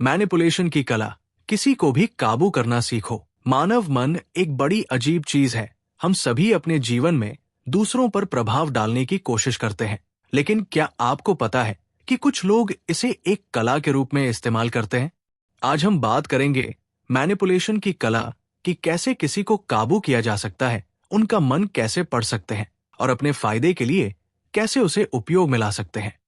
Manipulation की कला। किसी को भी काबू करना सीखो। मानव मन एक बड़ी अजीब चीज है। हम सभी अपने जीवन में दूसरों पर प्रभाव डालने की कोशिश करते हैं, लेकिन क्या आपको पता है कि कुछ लोग इसे एक कला के रूप में इस्तेमाल करते हैं? आज हम बात करेंगे मैनिपुलेशन की कला कि कैसे किसी को काबू किया जा सकता है, उनका मन कैसे पढ़ सकते हैं और अपने फायदे के लिए कैसे उसे उपयोग में ला सकते हैं।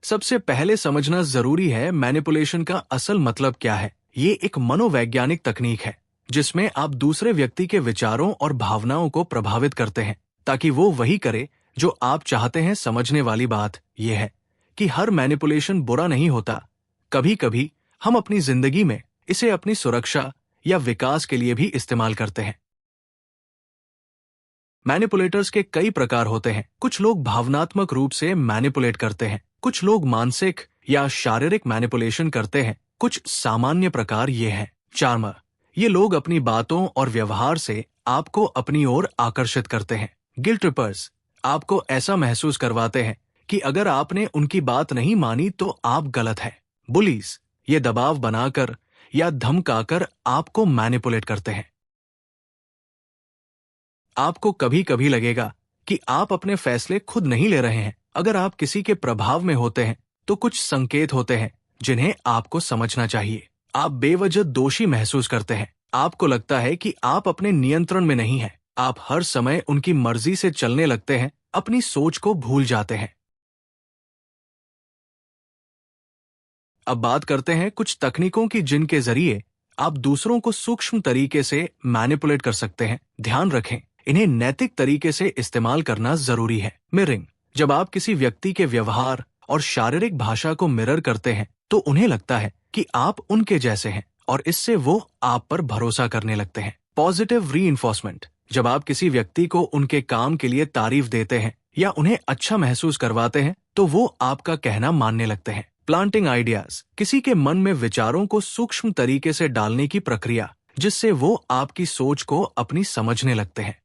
सबसे पहले समझना जरूरी है मैनिपुलेशन का असल मतलब क्या है। ये एक मनोवैज्ञानिक तकनीक है जिसमें आप दूसरे व्यक्ति के विचारों और भावनाओं को प्रभावित करते हैं ताकि वो वही करे जो आप चाहते हैं। समझने वाली बात यह है कि हर मैनिपुलेशन बुरा नहीं होता। कभी कभी हम अपनी जिंदगी में इसे अपनी सुरक्षा या विकास के लिए भी इस्तेमाल करते हैं। मैनिपुलेटर्स के कई प्रकार होते हैं। कुछ लोग भावनात्मक रूप से मैनिपुलेट करते हैं, कुछ लोग मानसिक या शारीरिक मैनिपुलेशन करते हैं। कुछ सामान्य प्रकार ये हैं। चार्मर, ये लोग अपनी बातों और व्यवहार से आपको अपनी ओर आकर्षित करते हैं। गिल्ट ट्रिपर्स, आपको ऐसा महसूस करवाते हैं कि अगर आपने उनकी बात नहीं मानी तो आप गलत हैं। बुलीज, ये दबाव बनाकर या धमकाकर आपको मैनिपुलेट करते हैं। आपको कभी कभी लगेगा कि आप अपने फैसले खुद नहीं ले रहे हैं। अगर आप किसी के प्रभाव में होते हैं तो कुछ संकेत होते हैं जिन्हें आपको समझना चाहिए। आप बेवजह दोषी महसूस करते हैं। आपको लगता है कि आप अपने नियंत्रण में नहीं हैं। आप हर समय उनकी मर्जी से चलने लगते हैं, अपनी सोच को भूल जाते हैं। अब बात करते हैं कुछ तकनीकों की जिनके जरिए आप दूसरों को सूक्ष्म तरीके से मैनिपुलेट कर सकते हैं। ध्यान रखें, इन्हें नैतिक तरीके से इस्तेमाल करना जरूरी है। मिररिंग, जब आप किसी व्यक्ति के व्यवहार और शारीरिक भाषा को मिरर करते हैं तो उन्हें लगता है कि आप उनके जैसे हैं और इससे वो आप पर भरोसा करने लगते हैं। पॉजिटिव रीइंफोर्समेंट, जब आप किसी व्यक्ति को उनके काम के लिए तारीफ देते हैं या उन्हें अच्छा महसूस करवाते हैं तो वो आपका कहना मानने लगते हैं। प्लांटिंग आइडियाज, किसी के मन में विचारों को सूक्ष्म तरीके से डालने की प्रक्रिया जिससे वो आपकी सोच को अपनी समझने लगते हैं।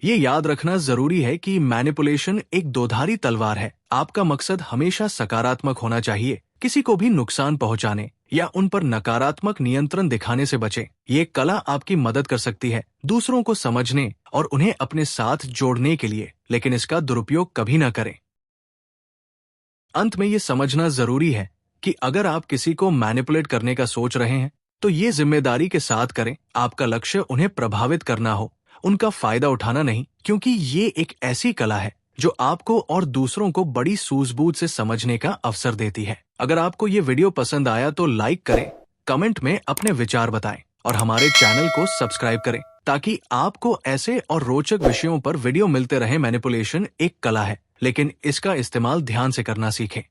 ये याद रखना जरूरी है कि मैनिपुलेशन एक दोधारी तलवार है। आपका मकसद हमेशा सकारात्मक होना चाहिए। किसी को भी नुकसान पहुंचाने या उन पर नकारात्मक नियंत्रण दिखाने से बचें। ये कला आपकी मदद कर सकती है दूसरों को समझने और उन्हें अपने साथ जोड़ने के लिए, लेकिन इसका दुरुपयोग कभी न करें। अंत में ये समझना जरूरी है कि अगर आप किसी को मैनिपुलेट करने का सोच रहे हैं तो ये जिम्मेदारी के साथ करें। आपका लक्ष्य उन्हें प्रभावित करना हो, उनका फायदा उठाना नहीं, क्योंकि ये एक ऐसी कला है जो आपको और दूसरों को बड़ी सूझबूझ से समझने का अवसर देती है। अगर आपको ये वीडियो पसंद आया तो लाइक करें, कमेंट में अपने विचार बताएं और हमारे चैनल को सब्सक्राइब करें ताकि आपको ऐसे और रोचक विषयों पर वीडियो मिलते रहे। मैनिपुलेशन एक कला है, लेकिन इसका इस्तेमाल ध्यान से करना सीखें।